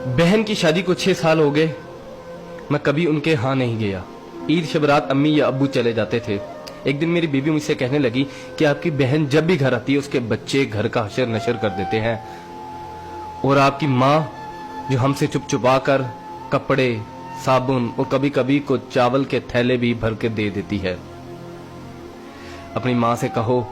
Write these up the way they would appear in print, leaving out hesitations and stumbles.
बहन की शादी को 6 साल हो गए, मैं कभी उनके यहाँ नहीं गया। ईद शब रात अम्मी या अब्बू चले जाते थे। एक दिन मेरी बीवी मुझसे कहने लगी कि आपकी बहन जब भी घर आती है उसके बच्चे घर का हशर नशर कर देते हैं, और आपकी माँ जो हमसे चुप चुपा कर कपड़े, साबुन और कभी कभी को चावल के थैले भी भर के दे देती है। अपनी माँ से कहो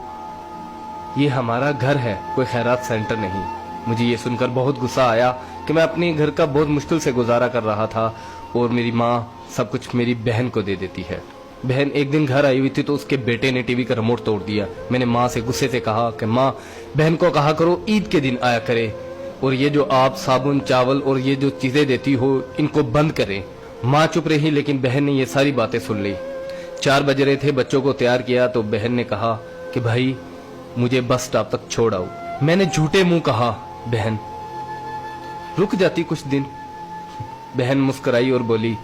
ये हमारा घर है, कोई खैरात सेंटर नहीं। मुझे ये सुनकर बहुत गुस्सा आया कि मैं अपने घर का बहुत मुश्किल से गुजारा कर रहा था और मेरी माँ सब कुछ मेरी बहन को दे देती है। बहन एक दिन घर आई हुई थी तो उसके बेटे ने टीवी का रिमोट तोड़ दिया। मैंने माँ से गुस्से से कहा कि माँ, बहन को कहा करो ईद के दिन आया करे, और ये जो आप साबुन चावल और ये जो चीजें देती हो इनको बंद करें। माँ चुप रही, लेकिन बहन ने ये सारी बातें सुन ली। 4 बज रहे थे, बच्चों को तैयार किया तो बहन ने कहा कि भाई मुझे बस स्टॉप तक छोड़ आओ। मैंने झूठे मुंह कहा बहन रुक जाती कुछ दिन। बहन मुस्कुराई और बोली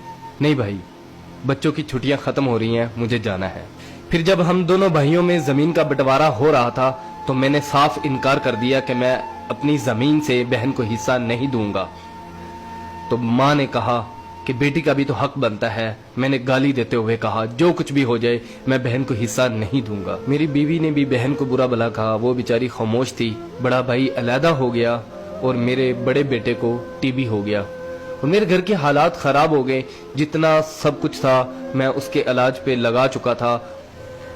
नहीं भाई, बच्चों की छुट्टियां खत्म हो रही हैं, मुझे जाना है। फिर जब हम दोनों भाइयों में जमीन का बंटवारा हो रहा था तो मैंने साफ इनकार कर दिया कि मैं अपनी जमीन से बहन को हिस्सा नहीं दूंगा। तो माँ ने कहा कि बेटी का भी तो हक बनता है। मैंने गाली देते हुए कहा जो कुछ भी हो जाए मैं बहन को हिस्सा नहीं दूंगा। मेरी बीवी ने भी बहन को बुरा भला कहा, वो बेचारी खामोश थी। बड़ा भाई अलहदा हो गया और मेरे बड़े बेटे को टीबी हो गया और मेरे घर के हालात खराब हो गए। जितना सब कुछ था मैं उसके इलाज पे लगा चुका था।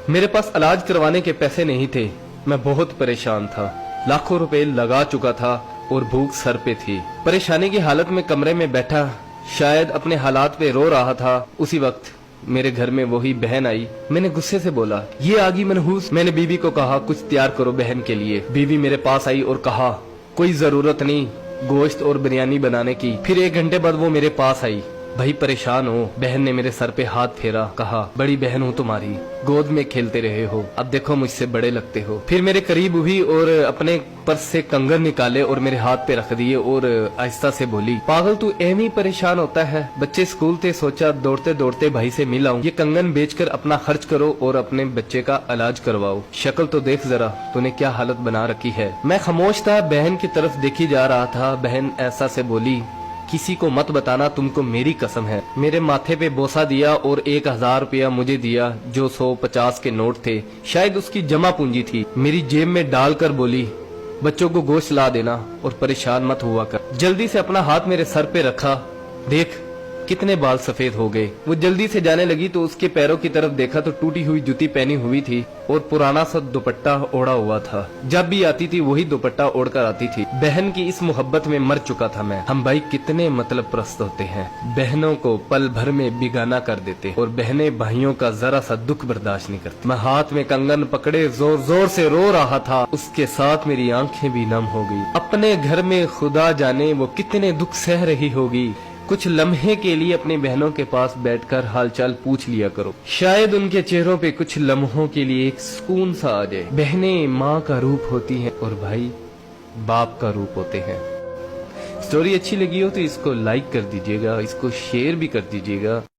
मेरे पास इलाज करवाने के पैसे नहीं थे, मैं बहुत परेशान था। लाखों रुपए लगा चुका था और भूख सर पे थी। परेशानी की हालत में कमरे में बैठा शायद अपने हालात पे रो रहा था। उसी वक्त मेरे घर में वही बहन आई। मैंने गुस्से से बोला ये आगी मनहूस। मैंने बीवी को कहा कुछ तैयार करो बहन के लिए। बीवी मेरे पास आई और कहा कोई जरूरत नहीं गोश्त और बिरयानी बनाने की। फिर 1 घंटे बाद वो मेरे पास आई। भाई परेशान हो। बहन ने मेरे सर पे हाथ फेरा, कहा बड़ी बहन हूँ तुम्हारी, गोद में खेलते रहे हो, अब देखो मुझसे बड़े लगते हो। फिर मेरे करीब हुई और अपने पर्स से कंगन निकाले और मेरे हाथ पे रख दिए और आहिस्ता से बोली पागल तू एम ही परेशान होता है। बच्चे स्कूल थे, सोचा दौड़ते दौड़ते भाई से मिल आऊं। ये कंगन बेचकर अपना खर्च करो और अपने बच्चे का इलाज करवाओ। शक्ल तो देख जरा तूने क्या हालत बना रखी है। मैं खामोश था, बहन की तरफ देखी जा रहा था। बहन ऐसा से बोली किसी को मत बताना, तुमको मेरी कसम है। मेरे माथे पे बोसा दिया और 1000 रुपया मुझे दिया जो 150 के नोट थे, शायद उसकी जमा पूंजी थी। मेरी जेब में डालकर बोली बच्चों को गोश्त ला देना और परेशान मत हुआ कर। जल्दी से अपना हाथ मेरे सर पे रखा, देख कितने बाल सफेद हो गए। वो जल्दी से जाने लगी तो उसके पैरों की तरफ देखा तो टूटी हुई जूती पहनी हुई थी और पुराना सा दुपट्टा ओढ़ा हुआ था। जब भी आती थी वही दुपट्टा ओढ़कर आती थी। बहन की इस मोहब्बत में मर चुका था मैं। हम भाई कितने मतलब प्रस्त होते हैं, बहनों को पल भर में बिगाना कर देते और बहनें भाइयों का जरा सा दुख बर्दाश्त नहीं करती। मैं हाथ में कंगन पकड़े जोर जोर से रो रहा था, उसके साथ मेरी आंखें भी नम हो गई। अपने घर में खुदा जाने वो कितने दुख सह रही होगी। कुछ लम्हे के लिए अपनी बहनों के पास बैठकर हालचाल पूछ लिया करो, शायद उनके चेहरों पे कुछ लम्हों के लिए एक सुकून सा आ जाए। बहनें माँ का रूप होती हैं और भाई बाप का रूप होते हैं। स्टोरी अच्छी लगी हो तो इसको लाइक कर दीजिएगा, इसको शेयर भी कर दीजिएगा।